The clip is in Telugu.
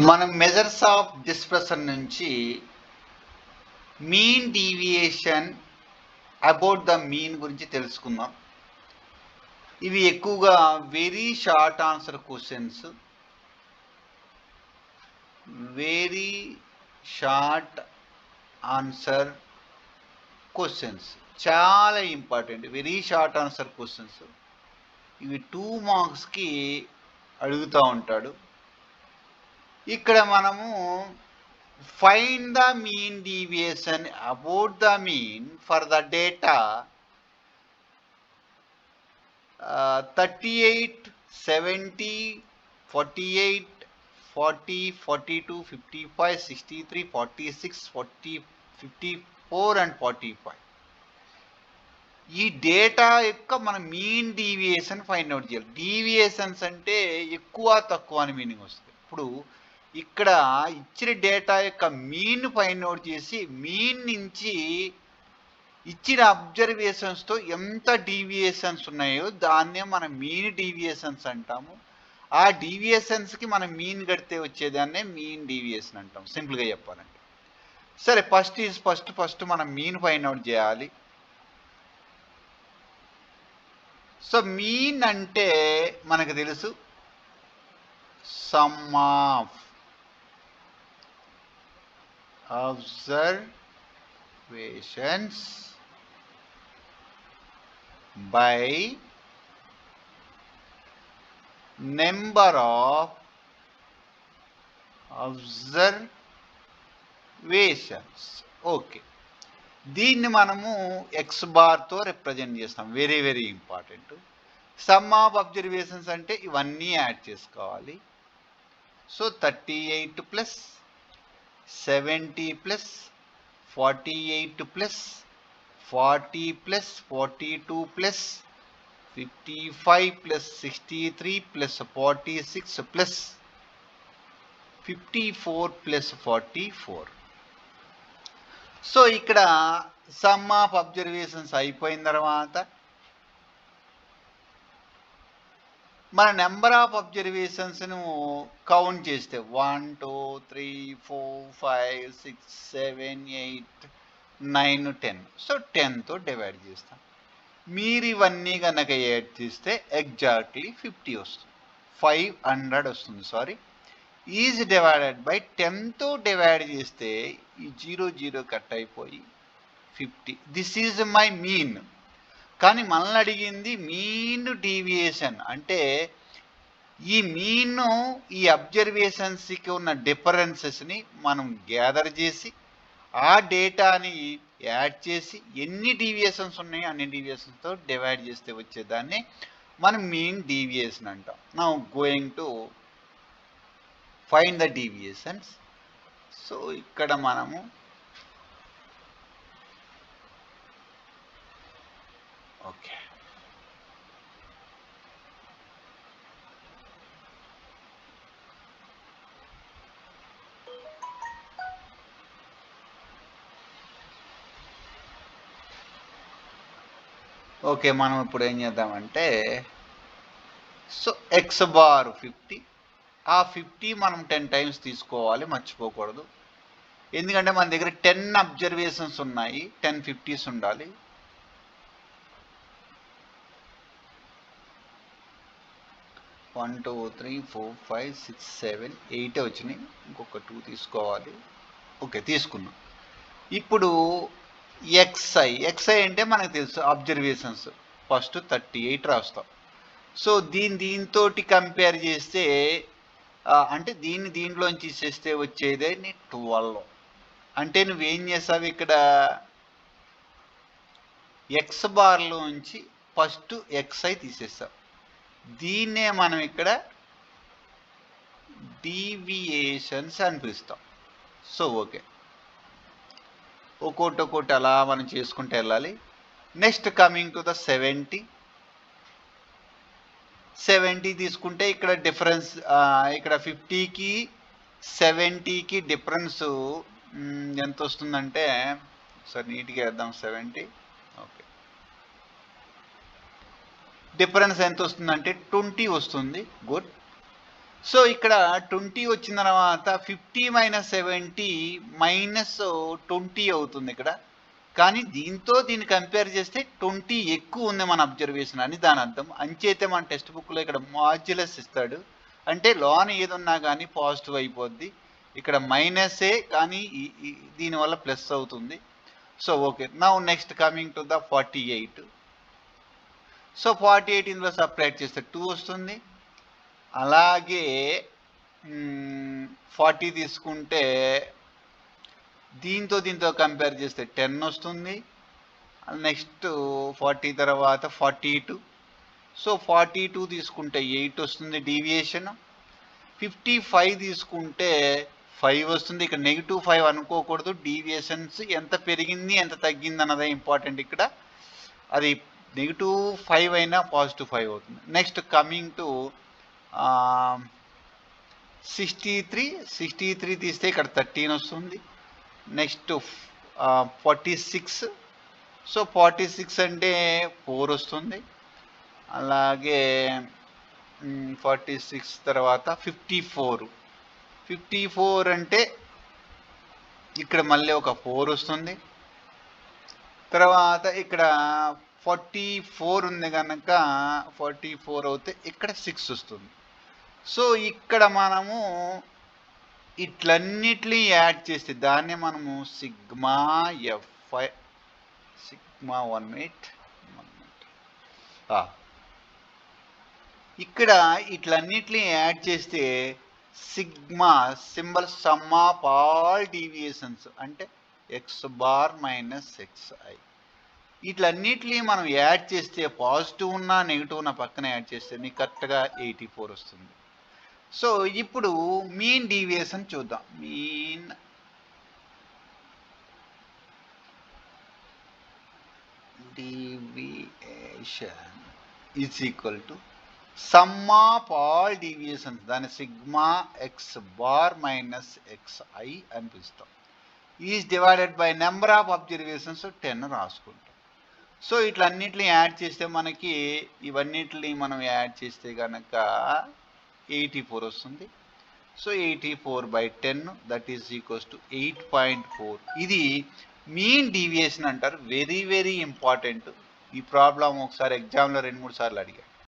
మనం మెజర్స్ ఆఫ్ డిస్పర్సన్ నుంచి mean deviation about the mean గురించి తెలుసుకుందాం. ఇవి ఎక్కువగా very short answer questions, very short answer questions చాలా important. Very short answer questions ఇవి 2 మార్క్స్కి అడుగుతూ ఉంటాడు. ఇక్కడ మనము find the mean deviation about the mean for the data 38, 70, 48, 40, 42, 55, 63, 46, 40, 54 and 45. ఈ డేటా యొక్క మనం మీన్ డీవియేషన్ ఫైండ్ అవుట్ చేయాలి. డీవియేషన్స్ అంటే ఎక్కువ తక్కువ అని మీనింగ్ వస్తుంది. ఇప్పుడు ఇక్కడ ఇచ్చిన డేటా యొక్క మీన్ ఫైండ్ అవుట్ చేసి మీన్ నుంచి ఇచ్చిన అబ్జర్వేషన్స్తో ఎంత డీవియేషన్స్ ఉన్నాయో దాన్నే మనం మీన్ డీవియేషన్స్ అంటాము. ఆ డీవియేషన్స్కి మనం మీన్ కడితే వచ్చేదాన్నే మీన్ డీవియేషన్ అంటాం, సింపుల్గా చెప్పాలంటే. సరే, ఫస్ట్ మనం మీన్ ఫైండ్ అవుట్ చేయాలి. సో మీన్ అంటే మనకు తెలుసు, some of observations by number of observations. Okay, దీన్ని మనము ఎక్స్ బార్తో రిప్రజెంట్ చేస్తాం. Very very important. Some of observations అంటే ఇవన్నీ యాడ్ చేసుకోవాలి. So 38 plus 70 plus 48 plus 40 plus 42 plus 55 plus 63 plus 46 plus 54 plus 44. So ఇక్కడ సమ్ ఆఫ్ అబ్జర్వేషన్స్ అయిపోయిన తర్వాత మన నెంబర్ ఆఫ్ అబ్జర్వేషన్స్ను కౌంట్ చేస్తే 1 2 3 4 5 6 7 8 9 10. సో 10తో డివైడ్ చేస్తాం. మీరు ఇవన్నీ కనుక యాడ్ చేస్తే ఎగ్జాక్ట్లీ 50 వస్తుంది, 500 వస్తుంది. సారీ, ఈజ్ డివైడెడ్ బై 10తో డివైడ్ చేస్తే ఈ 0 కట్ అయిపోయి 50. This is my mean. కానీ మనల్ని అడిగింది మీన్ డీవియేషన్. అంటే ఈ మీన్, ఈ అబ్జర్వేషన్స్కి ఉన్న డిఫరెన్సెస్ని మనం గ్యాదర్ చేసి ఆ డేటాని యాడ్ చేసి ఎన్ని డీవియేషన్స్ ఉన్నాయో అన్ని డీవియేషన్స్తో డివైడ్ చేస్తే వచ్చేదాన్ని మనం మీన్ డీవియేషన్ అంటాం. Now going to find the deviations. So ఇక్కడ మనము ఓకే, మనం ఇప్పుడు ఏం చేద్దామంటే, సో ఎక్స్ బార్ 50, ఆ 50 మనం 10 టైమ్స్ తీసుకోవాలి, మర్చిపోకూడదు. ఎందుకంటే మన దగ్గర 10 అబ్జర్వేషన్స్ ఉన్నాయి, 10 50s ఉండాలి. వన్ 2 3 4 5 6 7 8 వచ్చినాయి, ఇంకొక 2 తీసుకోవాలి. ఓకే, తీసుకున్నాం. ఇప్పుడు ఎక్స్ఐ అంటే మనకు తెలుసు అబ్జర్వేషన్స్. ఫస్ట్ 38 రాస్తాం. సో దీంతో కంపేర్ చేస్తే అంటే దీంట్లోంచి తీసేస్తే వచ్చేదే 12. అంటే నువ్వేం చేసావు, ఇక్కడ ఎక్స్ బార్లోంచి ఫస్ట్ ఎక్స్ఐ తీసేస్తావు. దీన్నే మనం ఇక్కడ డీవియేషన్స్ అని పిలుస్తాం. సో ఓకే, ఒక్కొక్కటి అలా మనం చేసుకుంటూ వెళ్ళాలి. నెక్స్ట్ కమింగ్ టు ద 70 తీసుకుంటే ఇక్కడ డిఫరెన్స్, ఇక్కడ 50కి 70కి డిఫరెన్స్ ఎంత వస్తుందంటే, సార్ నీట్గా వేద్దాం. 70, ఓకే, డిఫరెన్స్ ఎంత వస్తుందంటే 20 వస్తుంది. గుడ్. సో ఇక్కడ 20 వచ్చిన తర్వాత 50 మైనస్ 70 మైనస్ 20 అవుతుంది ఇక్కడ. కానీ దీంతో దీన్ని కంపేర్ చేస్తే 20 ఎక్కువ ఉంది మన అబ్జర్వేషన్ అని దాని అర్థం. అంచేతే మన టెక్స్ట్ బుక్లో ఇక్కడ మాడ్యులస్ ఇస్తాడు, అంటే లోన్ ఏదున్నా కానీ పాజిటివ్ అయిపోద్ది. ఇక్కడ మైనసే కానీ దీనివల్ల ప్లస్ అవుతుంది. So okay, now next coming to the 48. So 48 ఇందులో సపరేట్ చేస్తే 2 వస్తుంది. అలాగే 40 తీసుకుంటే దీంతో కంపేర్ చేస్తే 10 వస్తుంది. నెక్స్ట్ 40 తర్వాత 42. సో 42 తీసుకుంటే 8 వస్తుంది డీవియేషన్. 55 తీసుకుంటే 5 వస్తుంది. ఇక్కడ -5 అనుకోకూడదు, డీవియేషన్స్ ఎంత పెరిగింది ఎంత తగ్గింది అన్నదే ఇంపార్టెంట్ ఇక్కడ. అది -5 అయినా +5 అవుతుంది. నెక్స్ట్ కమింగ్ టు 63 తీస్తే ఇక్కడ 13 వస్తుంది. నెక్స్ట్ 46. సో 46 అంటే 4 వస్తుంది. అలాగే 46 తర్వాత 54 అంటే ఇక్కడ మళ్ళీ ఒక 4 వస్తుంది. తర్వాత ఇక్కడ 44 ఉంది కనుక 44 అవుతే ఇక్కడ 6 వస్తుంది. సో ఇక్కడ మనము ఇట్లన్నిటిని యాడ్ చేస్తే దాన్ని మనము సిగ్మా F5 సిగ్మా 1 ఇక్కడ ఇట్లన్నిటిని యాడ్ చేస్తే sigma symbol some of all deviations అంటే x బార్ మైనస్ xi. ఇట్లన్నిటిని మనం యాడ్ చేస్తే పాజిటివ్ ఉన్నా నెగిటివ్ ఉన్న పక్కన యాడ్ చేస్తే మీకు కరెక్ట్గా 84 వస్తుంది. సో ఇప్పుడు మీన్ డీవియేషన్ చూద్దాం. Mean deviation is equal to sum of all deviations, దాని sigma X bar minus xi అని పిలుస్తాం. Is divided by number of observations 10 రాసుకుంటాం. సో ఇట్లన్నిటిని యాడ్ చేస్తే మనకి ఇవన్నిటిని మనం యాడ్ చేస్తే కనుక 84 వస్తుంది. So 84/10 that is equals to 8.4. ఇది మీన్ డీవియేషన్ అంటారు. Very very important. ఈ ప్రాబ్లం ఒకసారి ఎగ్జామ్లో 2-3 సార్లు అడిగారు.